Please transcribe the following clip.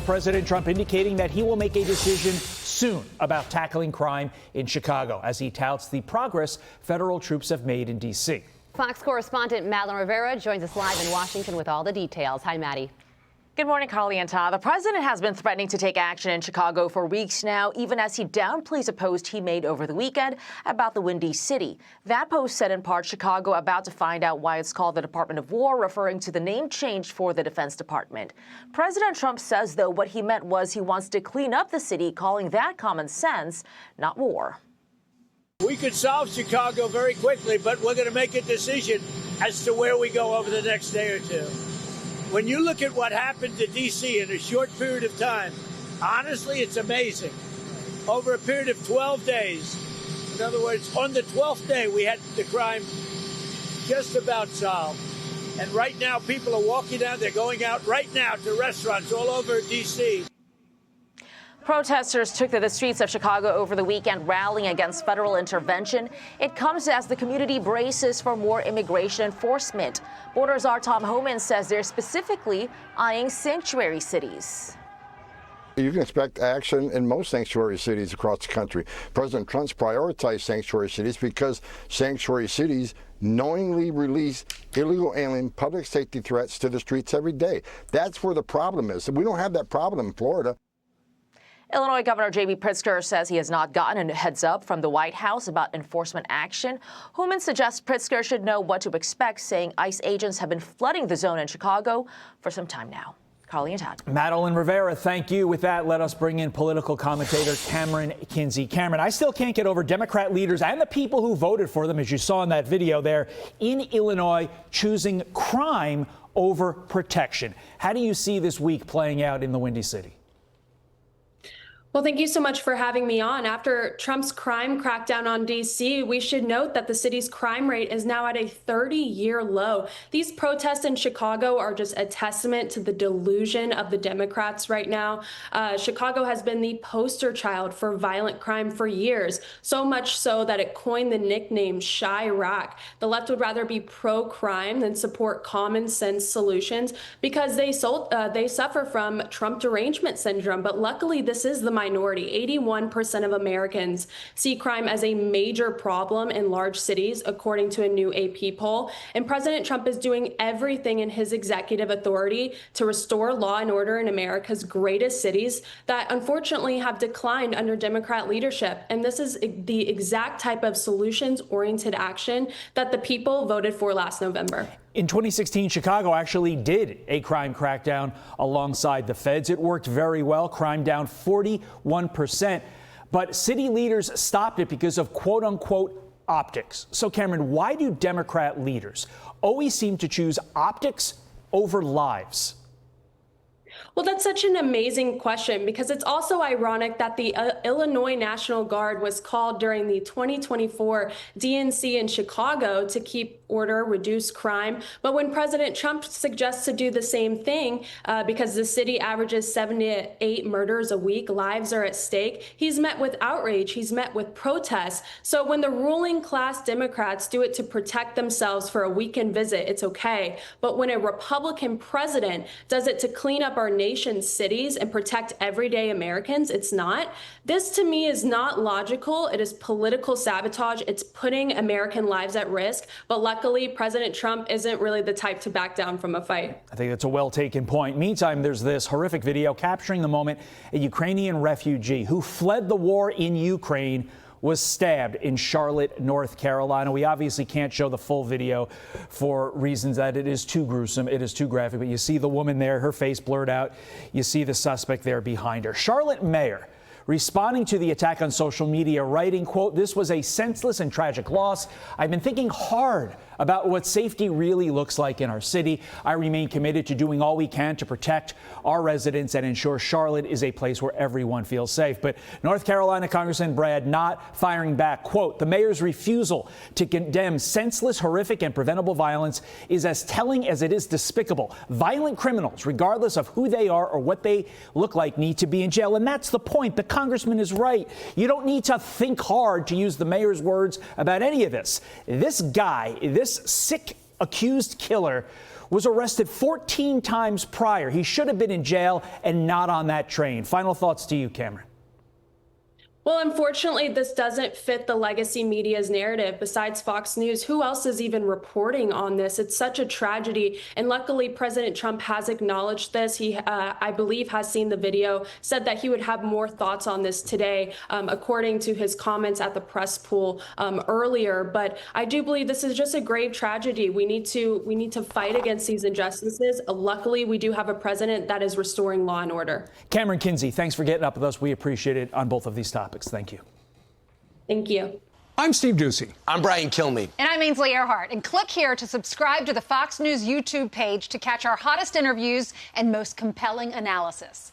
President Trump indicating that he will make a decision soon about tackling crime in Chicago as he touts the progress federal troops have made in D.C. Fox correspondent Madeleine Rivera joins us live in Washington with all the details. Hi, Maddie. Good morning, Carly and Todd. The president has been threatening to take action in Chicago for weeks now, even as he downplays a post he made over the weekend about the Windy City. That post said in part, Chicago about to find out why it's called the Department of War, referring to the name change for the Defense Department. President Trump says, though, what he meant was he wants to clean up the city, calling that common sense, not war. We could solve Chicago very quickly, but we're going to make a decision as to where we go over the next day or two. When you look at what happened to D.C. in a short period of time, honestly, it's amazing. Over a period of 12 days, in other words, on the 12th day, we had the crime just about solved. And right now, people are walking out, they're going out right now to restaurants all over D.C. Protesters took to the streets of Chicago over the weekend, rallying against federal intervention. It comes as the community braces for more immigration enforcement. Border Czar Tom Homan says they're specifically eyeing sanctuary cities. You can expect action in most sanctuary cities across the country. President Trump's prioritized sanctuary cities because sanctuary cities knowingly release illegal alien public safety threats to the streets every day. That's where the problem is. We don't have that problem in Florida. Illinois Governor J.B. Pritzker says he has not gotten a heads up from the White House about enforcement action. Hooman suggests Pritzker should know what to expect, saying ICE agents have been flooding the zone in Chicago for some time now. Carly and Todd. Madeleine Rivera, thank you. With that, let us bring in political commentator Camryn Kinsey. Camryn, I still can't get over Democrat leaders and the people who voted for them, as you saw in that video there, in Illinois, choosing crime over protection. How do you see this week playing out in the Windy City? Well, thank you so much for having me on. After Trump's crime crackdown on D.C., we should note that the city's crime rate is now at a 30-year low. These protests in Chicago are just a testament to the delusion of the Democrats right now. Chicago has been the poster child for violent crime for years, so much so that it coined the nickname Chi-Rock. The left would rather be pro-crime than support common sense solutions because they suffer from Trump derangement syndrome. But luckily, this is the minority. 81% of Americans see crime as a major problem in large cities, according to a new AP poll. And President Trump is doing everything in his executive authority to restore law and order in America's greatest cities that unfortunately have declined under Democrat leadership. And this is the exact type of solutions-oriented action that the people voted for last November. In 2016, Chicago actually did a crime crackdown alongside the feds. It worked very well, crime down 41%. But city leaders stopped it because of quote unquote optics. So, Camryn, why do Democrat leaders always seem to choose optics over lives? Well, that's such an amazing question because it's also ironic that the Illinois National Guard was called during the 2024 DNC in Chicago to keep order, reduce crime. But when President Trump suggests to do the same thing, because the city averages 7 to 8 murders a week, lives are at stake, he's met with outrage, he's met with protests. So when the ruling class Democrats do it to protect themselves for a weekend visit, it's okay. But when a Republican president does it to clean up our nation's cities and protect everyday Americans, it's not. This to me is not logical. It is political sabotage. It's putting American lives at risk. But luckily, President Trump isn't really the type to back down from a fight. I think that's a well-taken point. Meantime, there's this horrific video capturing the moment a Ukrainian refugee who fled the war in Ukraine was stabbed in Charlotte, North Carolina. We obviously can't show the full video for reasons that it is too gruesome, it is too graphic, but you see the woman there, her face blurred out. You see the suspect there behind her. Charlotte mayor responding to the attack on social media, writing, quote, "This was a senseless and tragic loss. I've been thinking hard about what safety really looks like in our city. I remain committed to doing all we can to protect our residents and ensure Charlotte is a place where everyone feels safe." But North Carolina Congressman Brad Knott firing back, quote, "The mayor's refusal to condemn senseless, horrific, and preventable violence is as telling as it is despicable. Violent criminals, regardless of who they are or what they look like, need to be in jail." And that's the point. The congressman is right. You don't need to think hard, to use the mayor's words, about any of this. This guy, this sick accused killer, was arrested 14 times prior. He should have been in jail and not on that train. Final thoughts to you, Camryn. Well, unfortunately, this doesn't fit the legacy media's narrative. Besides Fox News, who else is even reporting on this? It's such a tragedy. And luckily, President Trump has acknowledged this. He, I believe, has seen the video, said that he would have more thoughts on this today, according to his comments at the press pool earlier. But I do believe this is just a grave tragedy. We need to fight against these injustices. Luckily, we do have a president that is restoring law and order. Camryn Kinsey, thanks for getting up with us. We appreciate it on both of these topics. Thank you. Thank you. I'm Steve Ducey. I'm Brian Kilmeade. And I'm Ainsley Earhart. And click here to subscribe to the Fox News YouTube page to catch our hottest interviews and most compelling analysis.